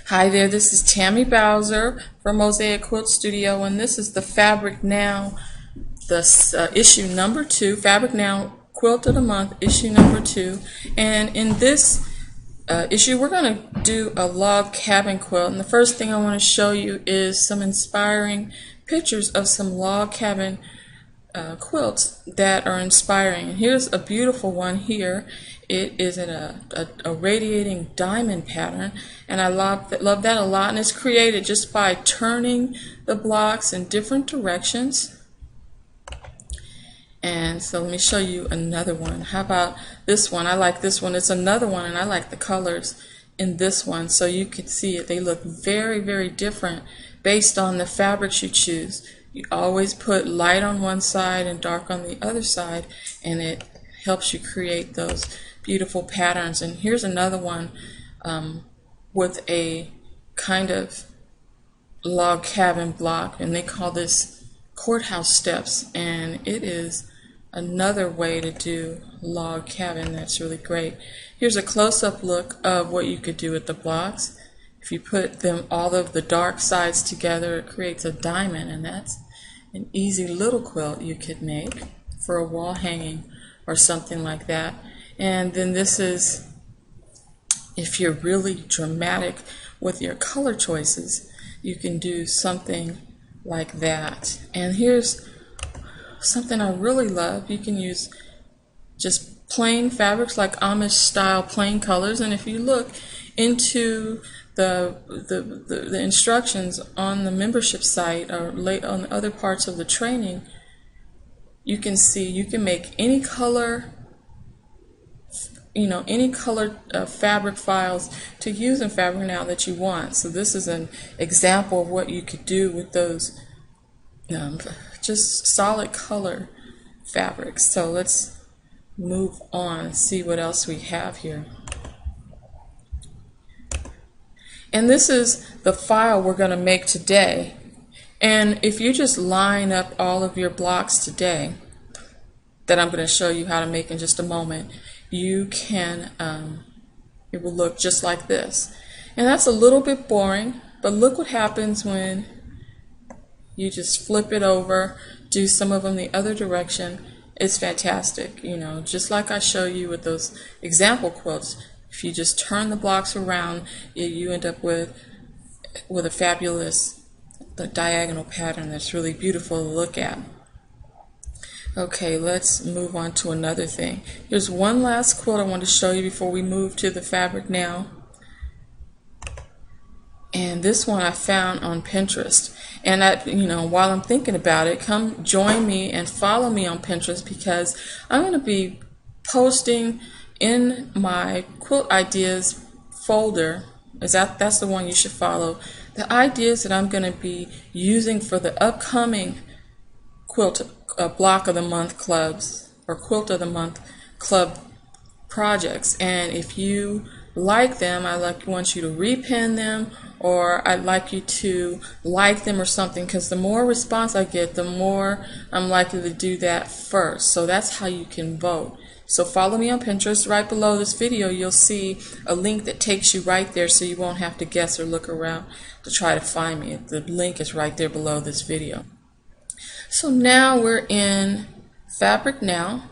Hi there, this is Tammy Bowser from Mosaic Quilt Studio, and this is the Fabric Now, issue number 2, Fabric Now Quilt of the Month, issue number 2. And in this issue, we're going to do a log cabin quilt. And the first thing I want to show you is some inspiring pictures of some log cabin quilts that are inspiring. Here's a beautiful one here. It is in a radiating diamond pattern, and I love that a lot, and it's created just by turning the blocks in different directions. And so let me show you another one. How about this one? I like this one. It's another one, and I like the colors in this one, so you can see it. They look very, very different based on the fabrics you choose. You always put light on one side and dark on the other side, and it helps you create those beautiful patterns. And here's another one with a kind of log cabin block, and they call this courthouse steps, and it is another way to do log cabin that's really great. Here's a close-up look of what you could do with the blocks. If you put them, all of the dark sides together, it creates a diamond, and that's an easy little quilt you could make for a wall hanging or something like that. And then this is, if you're really dramatic with your color choices, you can do something like that. And here's something I really love. You can use just plain fabrics like Amish style plain colors, and if you look into the instructions on the membership site or on the other parts of the training, you can see you can make any color, any colored fabric files to use in Fabric Now that you want. So this is an example of what you could do with those just solid color fabrics. So let's move on and see what else we have here. And this is the file we're going to make today. And if you just line up all of your blocks today that I'm going to show you how to make in just a moment, you can, it will look just like this. And that's a little bit boring, but look what happens when you just flip it over, do some of them the other direction. It's fantastic, just like I show you with those example quilts. If you just turn the blocks around, you end up with a fabulous diagonal pattern that's really beautiful to look at. Okay, let's move on to another thing. There's one last quilt I want to show you before we move to the Fabric Now. And this one I found on Pinterest. And while I'm thinking about it, come join me and follow me on Pinterest, because I'm going to be posting in my quilt ideas folder. That's the one you should follow. The ideas that I'm going to be using for the upcoming block of the month clubs or quilt of the month club projects. And if you like them, want you to repin them, or I'd like you to like them or something, because the more response I get, the more I'm likely to do that first. So that's how you can vote. So follow me on Pinterest. Right below this video you'll see a link that takes you right there, so you won't have to guess or look around to try to find me. The link is right there below this video. So now we're in Fabric Now,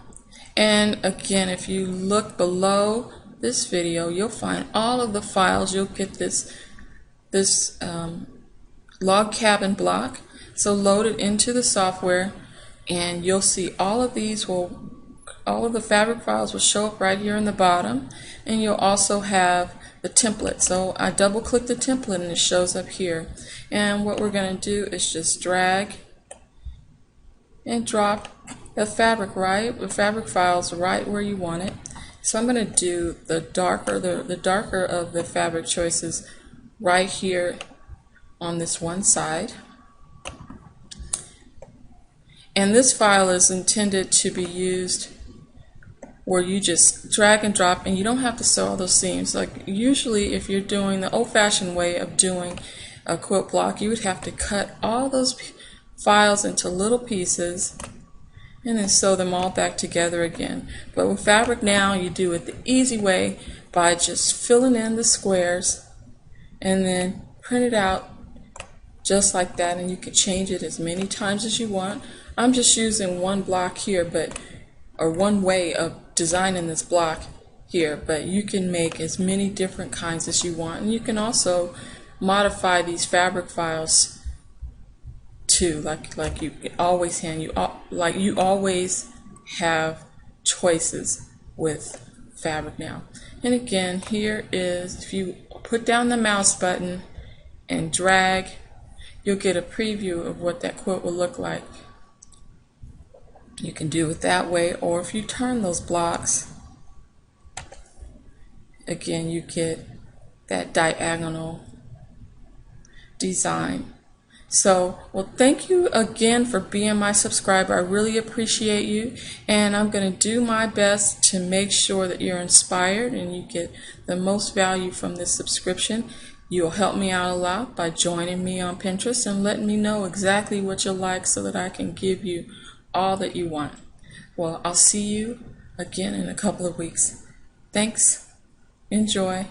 and again, if you look below this video, you'll find all of the files. You'll get this log cabin block. So load it into the software, and you'll see all of the fabric files will show up right here in the bottom, and you'll also have the template. So I double click the template and it shows up here. And what we're going to do is just drag and drop the fabric files right where you want it. So I'm going to do the darker of the fabric choices right here on this one side. And this file is intended to be used where you just drag and drop, and you don't have to sew all those seams. Like usually if you're doing the old-fashioned way of doing a quilt block, you would have to cut all those files into little pieces and then sew them all back together again. But with Fabric Now, you do it the easy way by just filling in the squares and then print it out just like that, and you can change it as many times as you want. I'm just using one block here, or one way of designing this block here, but you can make as many different kinds as you want, and you can also modify these fabric files too, like you always you always have choices with fabric now. And again, here is, if you put down the mouse button and drag, you'll get a preview of what that quilt will look like. You can do it that way, or if you turn those blocks, again, you get that diagonal design. So, well, thank you again for being my subscriber. I really appreciate you, and I'm going to do my best to make sure that you're inspired and you get the most value from this subscription. You'll help me out a lot by joining me on Pinterest and letting me know exactly what you like so that I can give you all that you want. Well, I'll see you again in a couple of weeks. Thanks. Enjoy.